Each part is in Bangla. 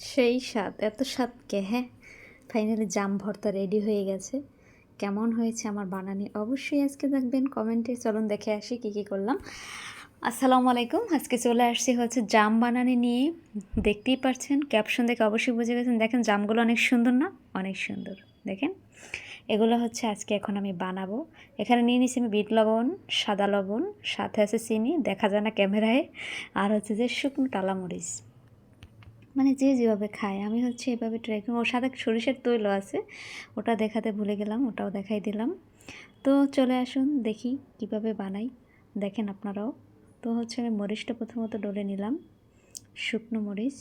সেই স্বাদ, এত স্বাদ কে হ্যাঁ, ফাইনালি জাম ভর্তা রেডি হয়ে গেছে। কেমন হয়েছে আমার বানানি অবশ্যই আজকে দেখবেন কমেন্টে। চলুন দেখে আসি কী কী করলাম। আসসালামু আলাইকুম। আজকে চলে আসছি হচ্ছে জাম বানানি নিয়ে। দেখতেই পাচ্ছেন, ক্যাপশন দেখে অবশ্যই বুঝে গেছেন। দেখেন জামগুলো অনেক সুন্দর না? অনেক সুন্দর। দেখেন এগুলো হচ্ছে আজকে এখন আমি বানাবো। এখানে নিয়ে নিয়েছি আমি বিট লবণ, সাদা লবণ, সাথে আছে চিনি, দেখা যায় না ক্যামেরায়, আর হচ্ছে যে শুকনো টালামরিচ। মানে যে যেভাবে খায়, আমি হচ্ছে এভাবে ট্রাই করি। ওর সাথে সরিষার তৈলও আছে, ওটা দেখাতে ভুলে গেলাম, ওটাও দেখাই দিলাম। তো চলে আসুন দেখি কিভাবে বানাই, দেখেন আপনারাও। তো হচ্ছে আমি মরিচটা প্রথমত ডলে নিলাম, শুকনো মরিচ।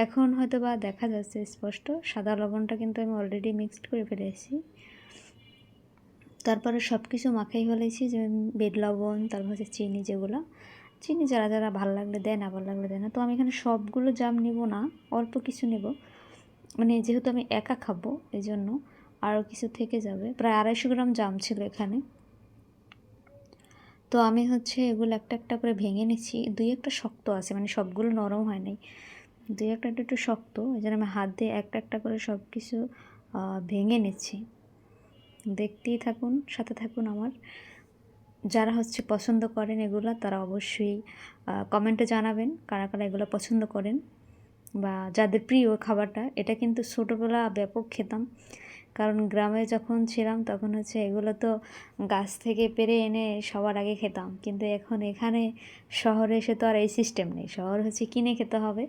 এখন হয়তো বা দেখা যাচ্ছে স্পষ্ট, সাদা লবণটা কিন্তু আমি অলরেডি মিক্সড করে ফেলেছি। তারপরে সব কিছু মাখাই ফেলেছি, যেমন বিট লবণ, তারপর হচ্ছে চিনি, যেগুলো চিনি যারা যারা ভালো লাগলে দেয়, না ভালো লাগলে দেয় না। তো আমি এখানে সবগুলো জাম নিব না, অল্প কিছু নেব। মানে যেহেতু আমি একা খাবো এই জন্য আরও কিছু থেকে যাবে। প্রায় 250 গ্রাম জাম ছিল এখানে। তো আমি হচ্ছে এগুলো একটা একটা করে ভেঙে নিচ্ছি। দুই একটা শক্ত আছে, মানে সবগুলো নরম হয় নাই, দুই একটা একটু একটু শক্ত। এই জন্য আমি হাত দিয়ে একটা একটা করে সব কিছু ভেঙে নিচ্ছি। দেখতেই থাকুন, সাথে থাকুন আমার। যারা হচ্ছে পছন্দ করেন এগুলো, তারা অবশ্যই কমেন্টে জানাবেন কারা কারা এগুলো পছন্দ করেন, বা যাদের প্রিয় খাবারটা। এটা কিন্তু ছোটোবেলা ব্যাপক খেতাম, কারণ গ্রামে যখন ছিলাম তখন হচ্ছে এগুলো তো গাছ থেকে পেড়ে এনে সবার আগে খেতাম। কিন্তু এখন এখানে শহরে এসে তো আর এই সিস্টেম নেই, শহর হচ্ছে কিনে খেতে হবে,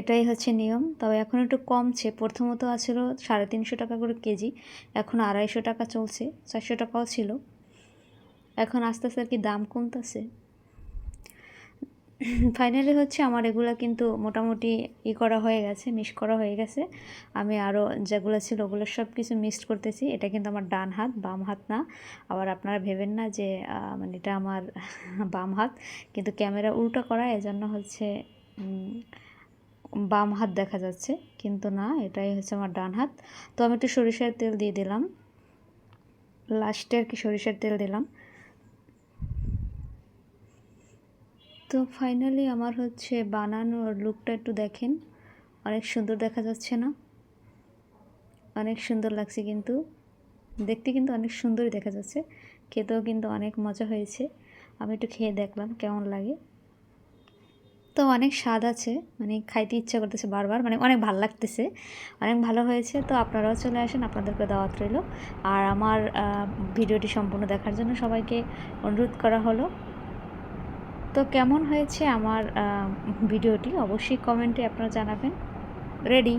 এটাই হচ্ছে নিয়ম। তবে এখন একটু কমছে, প্রথমত আছিল 350 টাকা করে কেজি, এখন 250 টাকা চলছে, 400 টাকাও ছিল। এখন আস্তে আস্তে আর কি দাম কমতেছে। ফাইনালি হচ্ছে আমার এগুলো কিন্তু মোটামুটি করা হয়ে গেছে, মিক্স করা হয়ে গেছে। আমি আরও যেগুলো ছিল ওগুলো সব কিছু মিক্সড করতেছি। এটা কিন্তু আমার ডান হাত, বাম হাত না। আবার আপনারা ভেবেন না যে মানে এটা আমার বাম হাত, কিন্তু ক্যামেরা উল্টো করা, এজন্য হচ্ছে বাম হাত দেখা যাচ্ছে, কিন্তু না, এটাই হচ্ছে আমার ডান হাত। তো আমি একটু সরিষার তেল দিয়ে দিলাম, লাস্টে আর কি সরিষার তেল দিলাম। তো ফাইনালি আমার হচ্ছে বানানোর লুকটা একটু দেখেন, অনেক সুন্দর দেখা যাচ্ছে না? অনেক সুন্দর লাগছে কিন্তু, দেখতে কিন্তু অনেক সুন্দরই দেখা যাচ্ছে, খেতেও কিন্তু অনেক মজা হয়েছে। আমি একটু খেয়ে দেখলাম কেমন লাগে। তো অনেক স্বাদ আছে, মানে খাইতে ইচ্ছা করতেছে বারবার, মানে অনেক ভালো লাগতেছে, অনেক ভালো হয়েছে। তো আপনারাও চলে আসেন, আপনাদেরকে দাওয়াত রইল। আর আমার ভিডিওটি সম্পূর্ণ দেখার জন্য সবাইকে অনুরোধ করা হলো। তো কেমন হয়েছে আমার ভিডিওটি অবশ্যই কমেন্টে আপনারা জানাবেন। রেডি।